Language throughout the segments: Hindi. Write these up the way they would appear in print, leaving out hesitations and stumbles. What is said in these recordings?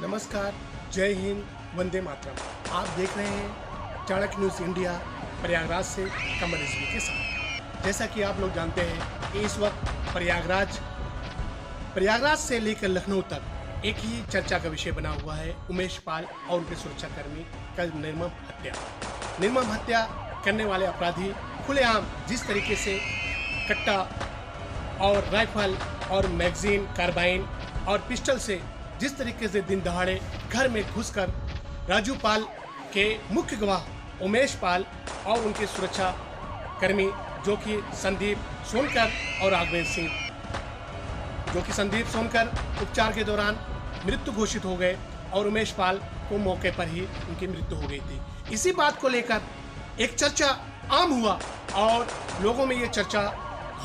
नमस्कार, जय हिंद, वंदे मातरम। आप देख रहे हैं चाणक्य न्यूज़ इंडिया प्रयागराज से कमर रिजवी के साथ। जैसा कि आप लोग जानते हैं कि इस वक्त प्रयागराज से लेकर लखनऊ तक एक ही चर्चा का विषय बना हुआ है उमेश पाल और उनके सुरक्षाकर्मी का निर्मम हत्या करने वाले अपराधी खुलेआम जिस तरीके से कट्टा और राइफल और मैगजीन, कार्बाइन और पिस्टल से जिस तरीके से दिन दहाड़े घर में घुसकर राजू पाल के मुख्य गवाह उमेश पाल और उनके सुरक्षा कर्मी जो कि संदीप सोनकर और राघवेंद्र सिंह, जो कि संदीप सोनकर उपचार के दौरान मृत्यु घोषित हो गए और उमेश पाल को मौके पर ही उनकी मृत्यु हो गई थी। इसी बात को लेकर एक चर्चा आम हुआ और लोगों में ये चर्चा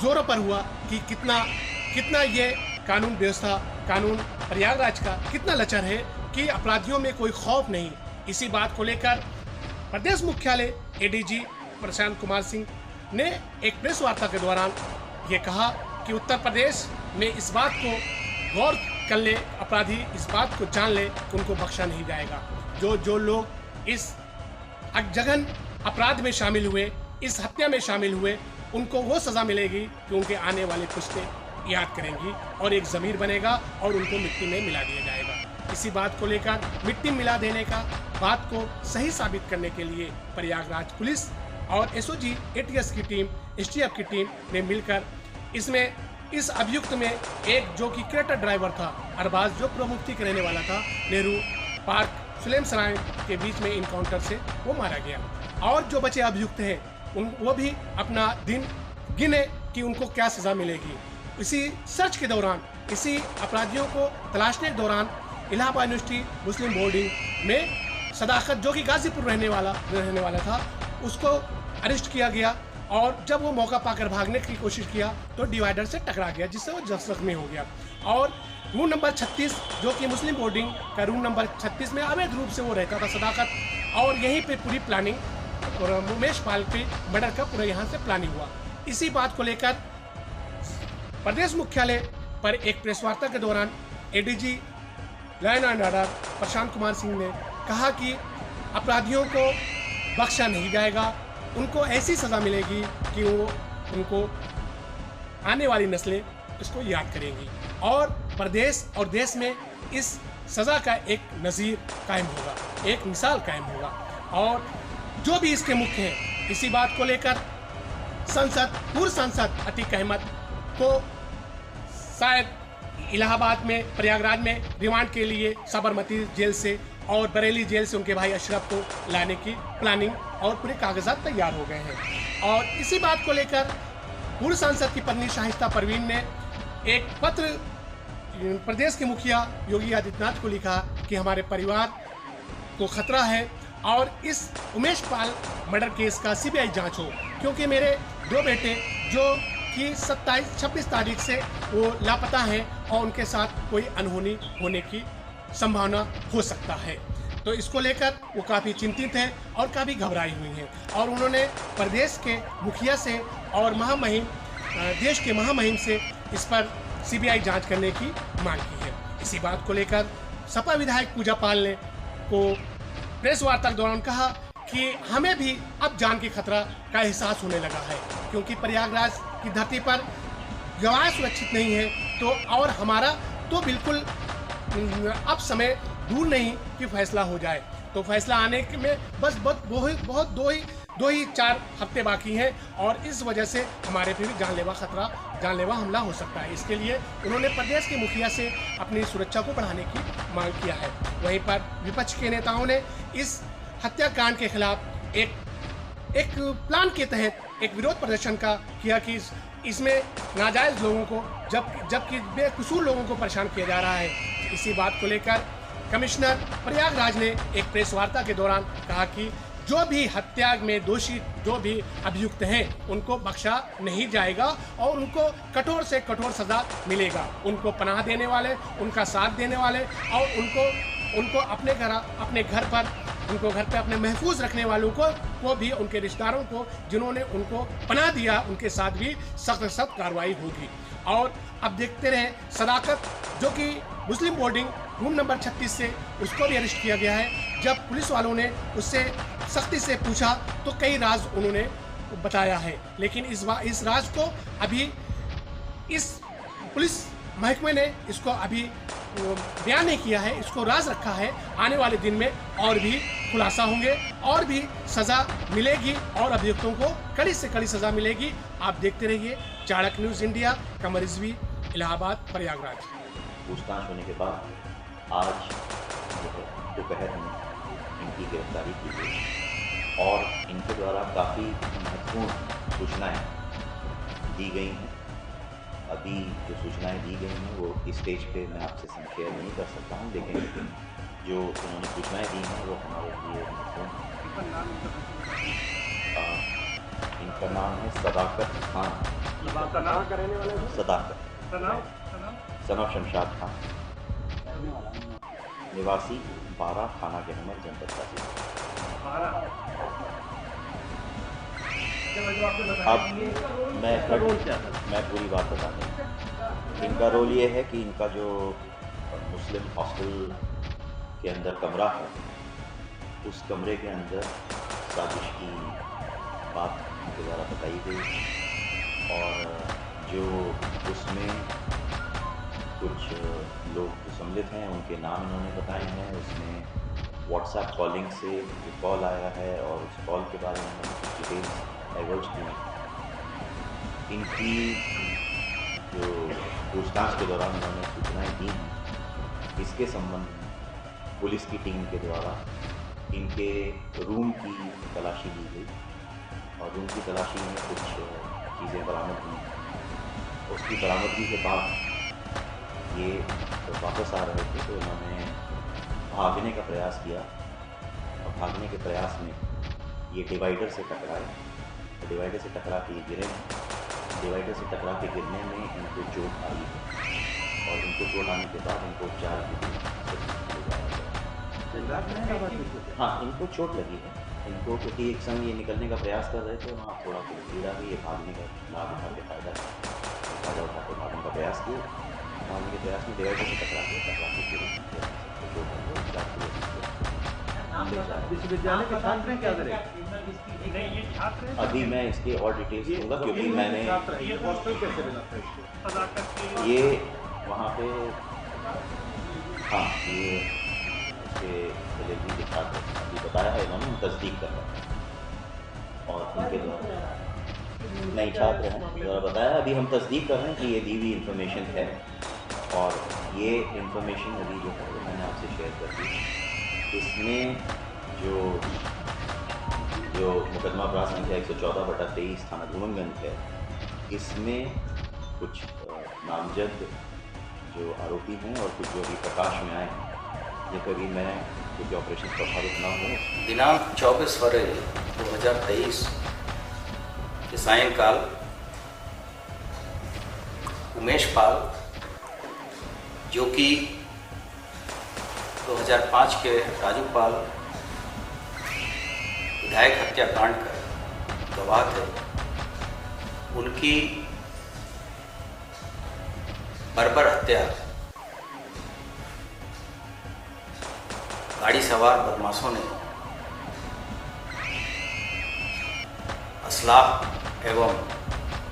जोरों पर हुआ कि कितना ये कानून व्यवस्था, कानून प्रयागराज का कितना लचर है कि अपराधियों में कोई खौफ नहीं। इसी बात को लेकर प्रदेश मुख्यालय एडीजी प्रशांत कुमार सिंह ने एक प्रेस वार्ता के दौरान ये कहा कि उत्तर प्रदेश में इस बात को गौर कर ले, अपराधी इस बात को जान ले कि उनको बख्शा नहीं जाएगा। जो लोग इस जघन अपराध में शामिल हुए, इस हत्या में शामिल हुए, उनको वो सज़ा मिलेगी कि उनके आने वाले पुश्तें याद करेंगी और एक ज़मीर बनेगा और उनको मिट्टी में मिला दिया जाएगा। इसी बात को लेकर मिट्टी मिला देने का बात को सही साबित करने के लिए प्रयागराज पुलिस और एसओजी एटीएस की टीम, एसटीएफ की टीम ने मिलकर इस अभियुक्त में एक जो कि क्रेटा ड्राइवर था, अरबाज, जो प्रमुक्ति के रहने वाला था, नेहरू पार्क सुलेम सराय के बीच में इनकाउंटर से वो मारा गया। और जो बचे अभियुक्त हैं वो भी अपना दिन गिने कि उनको क्या सज़ा मिलेगी। इसी सर्च के दौरान, इसी अपराधियों को तलाशने के दौरान इलाहाबाद यूनिवर्सिटी मुस्लिम बोर्डिंग में सदाकत, जो कि गाजीपुर रहने वाला था, उसको अरेस्ट किया गया और जब वो मौका पाकर भागने की कोशिश किया तो डिवाइडर से टकरा गया, जिससे वो जख्मी हो गया। और रूम नंबर 36, जो कि मुस्लिम बोर्डिंग का रूम नंबर 36 में अवैध रूप से वो रहता था सदाकत, और यहीं पे पूरी प्लानिंग और उमेश पाल के मर्डर का पूरा यहाँ से प्लानिंग हुआ। इसी बात को लेकर प्रदेश मुख्यालय पर एक प्रेस वार्ता के दौरान ADG line and order Prashant Kumar Singh ने कहा कि अपराधियों को बख्शा नहीं जाएगा, उनको ऐसी सज़ा मिलेगी कि वो उनको आने वाली नस्लें इसको याद करेंगी और प्रदेश और देश में इस सज़ा का एक नज़ीर कायम होगा, एक मिसाल कायम होगा। और जो भी इसके मुख्य हैं, इसी बात को लेकर पूर्व सांसद अतीक अहमद को शायद इलाहाबाद में, प्रयागराज में रिमांड के लिए साबरमती जेल से और बरेली जेल से उनके भाई अशरफ को लाने की प्लानिंग और पूरे कागजात तैयार हो गए हैं। और इसी बात को लेकर पूर्व सांसद की पत्नी शाहिस्ता परवीन ने एक पत्र प्रदेश के मुखिया योगी आदित्यनाथ को लिखा कि हमारे परिवार को खतरा है और इस उमेश पाल मर्डर केस का सीबीआई जांच हो, क्योंकि मेरे 2 बेटे जो कि 26 तारीख से वो लापता हैं और उनके साथ कोई अनहोनी होने की संभावना हो सकता है। तो इसको लेकर वो काफ़ी चिंतित हैं और काफ़ी घबराई हुई हैं और उन्होंने प्रदेश के मुखिया से और देश के महामहिम से इस पर सीबीआई जांच करने की मांग की है। इसी बात को लेकर सपा विधायक पूजा पाल ने को प्रेस वार्ता के दौरान कहा कि हमें भी अब जान की खतरा का एहसास होने लगा है, क्योंकि प्रयागराज की धरती पर गवाह सुरक्षित नहीं है, तो और हमारा तो बिल्कुल अब समय दूर नहीं कि फैसला हो जाए। तो फैसला आने में बस बहुत 2-4 हफ्ते बाकी हैं और इस वजह से हमारे पे भी जानलेवा हमला हो सकता है। इसके लिए उन्होंने प्रदेश के मुखिया से अपनी सुरक्षा को बढ़ाने की मांग किया है। वहीं पर विपक्ष के नेताओं ने इस हत्याकांड के खिलाफ एक प्लान के तहत एक विरोध प्रदर्शन किया कि इसमें नाजायज़ लोगों को जबकि बेकसूर लोगों को परेशान किया जा रहा है। इसी बात को लेकर कमिश्नर प्रयागराज ने एक प्रेस वार्ता के दौरान कहा कि जो भी हत्या में दोषी, जो भी अभियुक्त हैं, उनको बख्शा नहीं जाएगा और उनको कठोर से कठोर सज़ा मिलेगा। उनको पनाह देने वाले, उनका साथ देने वाले और उनको अपने घर पर अपने महफूज रखने वालों को भी, उनके रिश्तेदारों को जिन्होंने उनको पनाह दिया, उनके साथ भी सख्त कार्रवाई होगी। और अब देखते रहे सदाकत, जो कि मुस्लिम बोर्डिंग रूम नंबर 36 से उसको भी अरेस्ट किया गया है। जब पुलिस वालों ने उससे सख्ती से पूछा तो कई राज उन्होंने बताया है, लेकिन इस राज को अभी इस पुलिस महकमे ने इसको अभी बयान नहीं किया है, इसको राज रखा है। आने वाले दिन में और भी खुलासा होंगे और भी सज़ा मिलेगी और अभियुक्तों को कड़ी से कड़ी सज़ा मिलेगी। आप देखते रहिए चाणक्य न्यूज़ इंडिया, कमर रिजवी, इलाहाबाद, प्रयागराज। पूछताछ होने के बाद आज दोपहर में इनकी गिरफ्तारी की गई और इनके द्वारा काफ़ी महत्वपूर्ण सूचनाएं दी गई हैं। अभी जो सूचनाएं दी गई हैं वो इस स्टेज पे मैं आपसे शेयर नहीं कर सकता हूं, लेकिन जो उन्होंने सूचनाएं दी हैं वो हमारे लिए महत्वपूर्ण हैं। इनका नाम है सदाकत खान, सदाकत सन ऑफ शमशाद खान, निवासी 12 थाना के नंबर जनपद का। अब मैं पूरी बात बता दूँ। इनका रोल ये है कि इनका जो मुस्लिम हॉस्टल के अंदर कमरा है, उस कमरे के अंदर साजिश की बात उनके द्वारा बताई गई और जो उसमें कुछ लोग जो सम्मिलित हैं उनके नाम इन्होंने बताए हैं। उसमें व्हाट्सएप कॉलिंग से जो कॉल आया है और उस कॉल के बारे में उन्होंने कुछ डिटेल्स एवर्ज की। इनकी जो पूछताछ के दौरान उन्होंने सूचनाएं दी हैं, इसके संबंध में पुलिस की टीम के द्वारा इनके रूम की तलाशी ली गई और रूम की तलाशी में कुछ चीज़ें बरामद हुई। उसकी बरामदगी के बाद ये तो वापस आ रहे थे तो उन्होंने भागने का प्रयास किया और भागने के प्रयास में ये डिवाइडर से टकराए। डिवाइडर से टकरा के ये गिरे। डिवाइडर से टकरा के गिरने में इनको चोट आई है और इनको चोट आने के बाद इनको उपचार के लिए हाँ इनको चोट लगी है। इनको क्योंकि एक संग ये निकलने का प्रयास कर रहे थे, वहाँ थोड़ा कुछ पीड़ा भी, ये भागने का लाभ उठा के फ़ायदा उठा के भागने का प्रयास किए। भागने के प्रयास में डिवाइडर से टकरा के गिरे। विश्वविद्यालय के छात्र हैं क्या करें? अभी मैं इसके और डिटेल्स दूंगा क्योंकि मैंने हॉस्टल कैसे मिला था इसको? ये वहाँ पे हाँ ये उसके डिलीवरी के छात्र अभी बताया है इन्होंने, तस्दीक कर रहे हैं और उनके द्वारा नई छात्र हैं द्वारा बताया। अभी हम तस्दीक कर रहे हैं कि ये दी हुई इंफॉर्मेशन है और ये इंफॉर्मेशन अभी जो है वो मैंने आपसे शेयर कर दी। इसमें जो मुकदमा अपराध संख्या 114/23 थाना धूमनगंज है, इसमें कुछ नामजद जो आरोपी हैं और कुछ जो भी प्रकाश में आए हैं, ये कभी मैं क्योंकि ऑपरेशन प्रभावित ना हो। दिनांक 24 फरवरी 2023 के सायंकाल उमेश पाल, जो कि 2005 के राजू पाल विधायक हत्याकांड का गवाह थे, उनकी बर्बर हत्या गाड़ी सवार बदमाशों ने असलाह एवं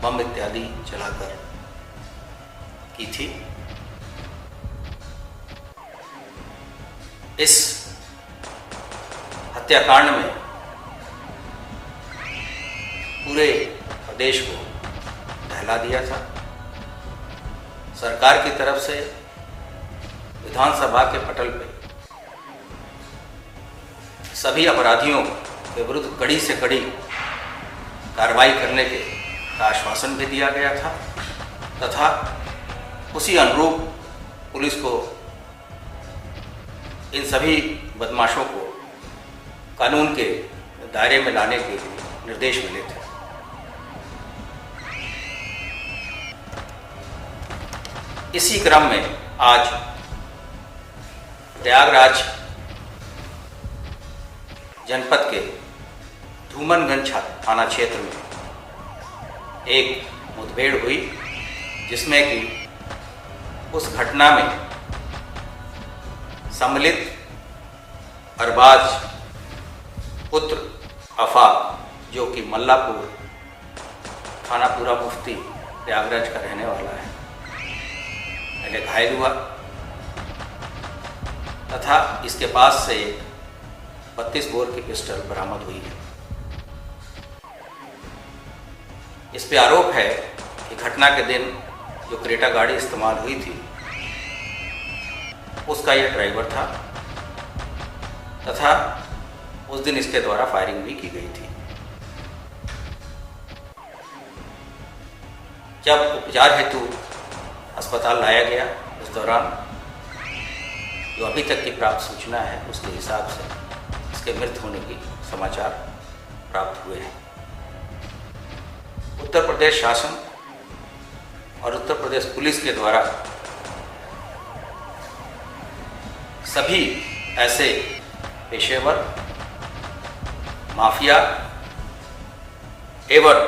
बम इत्यादि चलाकर की थी। इस हत्याकांड में पूरे प्रदेश को दहला दिया था। सरकार की तरफ से विधानसभा के पटल पे सभी अपराधियों के विरुद्ध कड़ी से कड़ी कार्रवाई करने का आश्वासन भी दिया गया था तथा उसी अनुरूप पुलिस को इन सभी बदमाशों को कानून के दायरे में लाने के निर्देश मिले थे। इसी क्रम में आज प्रयागराज जनपद के धूमनगंज थाना क्षेत्र में एक मुठभेड़ हुई, जिसमें कि उस घटना में सम्मिलित अरबाज पुत्र आफाक जो कि मल्लापुर खानापुरा मुफ्ती प्रयागराज का रहने वाला है, पहले घायल हुआ तथा इसके पास से 32 बोर की पिस्टल बरामद हुई है। इस पे आरोप है कि घटना के दिन जो क्रेटा गाड़ी इस्तेमाल हुई थी उसका यह ड्राइवर था तथा उस दिन इसके द्वारा फायरिंग भी की गई थी। जब उपचार हेतु अस्पताल लाया गया उस दौरान जो अभी तक की प्राप्त सूचना है उसके हिसाब से इसके मृत होने की समाचार प्राप्त हुए हैं। उत्तर प्रदेश शासन और उत्तर प्रदेश पुलिस के द्वारा सभी ऐसे पेशेवर, माफिया एवं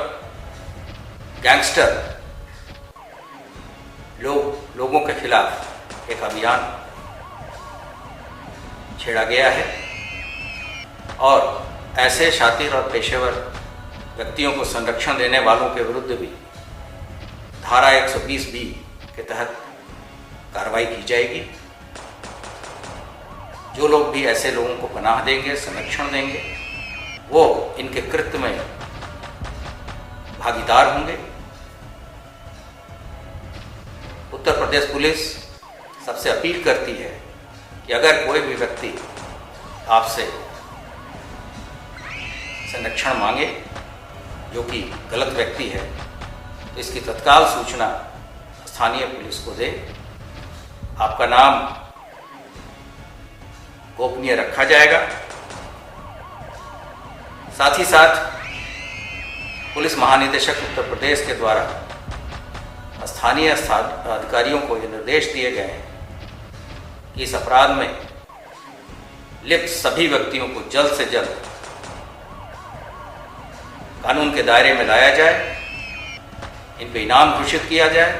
गैंगस्टर लोगों के खिलाफ एक अभियान छेड़ा गया है और ऐसे शातिर और पेशेवर व्यक्तियों को संरक्षण देने वालों के विरुद्ध भी धारा 120B के तहत कार्रवाई की जाएगी। जो लोग भी ऐसे लोगों को पनाह देंगे, संरक्षण देंगे, वो इनके कृत्य में भागीदार होंगे। उत्तर प्रदेश पुलिस सबसे अपील करती है कि अगर कोई भी व्यक्ति आपसे संरक्षण मांगे जो कि गलत व्यक्ति है तो इसकी तत्काल सूचना स्थानीय पुलिस को दे। आपका नाम गोपनीय रखा जाएगा। साथ ही साथ पुलिस महानिदेशक उत्तर प्रदेश के द्वारा स्थानीय अधिकारियों को ये निर्देश दिए गए हैं कि इस अपराध में लिप्त सभी व्यक्तियों को जल्द से जल्द कानून के दायरे में लाया जाए, इन पे इनाम घोषित किया जाए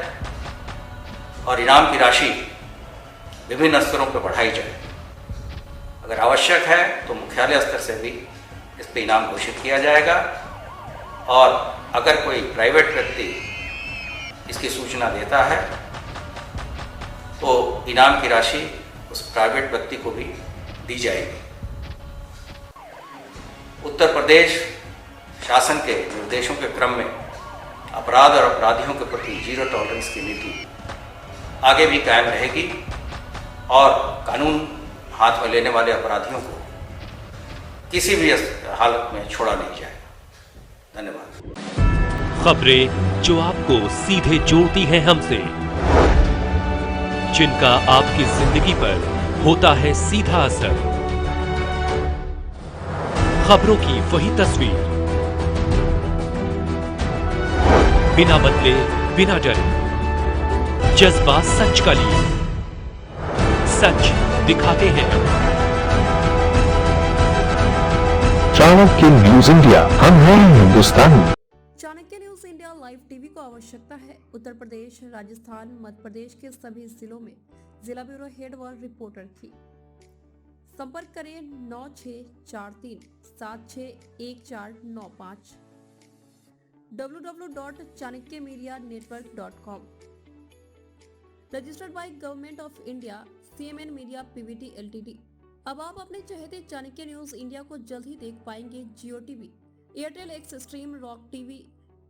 और इनाम की राशि विभिन्न स्तरों पर बढ़ाई जाए। अगर आवश्यक है तो मुख्यालय स्तर से भी इस पे इनाम घोषित किया जाएगा और अगर कोई प्राइवेट व्यक्ति इसकी सूचना देता है तो इनाम की राशि उस प्राइवेट व्यक्ति को भी दी जाएगी। उत्तर प्रदेश शासन के निर्देशों के क्रम में अपराध और अपराधियों के प्रति जीरो टॉलरेंस की नीति आगे भी कायम रहेगी और कानून हाथ में लेने वाले अपराधियों को किसी भी हालत में छोड़ा नहीं जाएगा। धन्यवाद। खबरें जो आपको सीधे जोड़ती हैं हमसे, जिनका आपकी जिंदगी पर होता है सीधा असर, खबरों की वही तस्वीर, बिना बदले बिना डरे, जज्बा सच का लिए, सच दिखाते हैं। चाणक्य न्यूज इंडिया, हम हैं हिंदुस्तानी। Chanakya news India live TV को आवश्यकता है उत्तर प्रदेश, राजस्थान, मध्य प्रदेश के सभी जिलों में जिला ब्यूरो हेड व रिपोर्टर की। संपर्क करें 9643 761495 www.chanukyamedianetwork.com। Registered by government of India, CMN media PVT LTD। अब आप अपने चहेते चाणक्य न्यूज इंडिया को जल्द ही देख पाएंगे Jio TV, Airtel X stream, rock TV,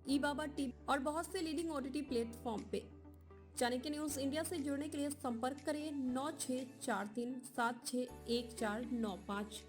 eBaba TV और बहुत से लीडिंग OTT प्लेटफॉर्म पे। चाणक्य न्यूज इंडिया से जुड़ने के लिए संपर्क करें 9643 761495।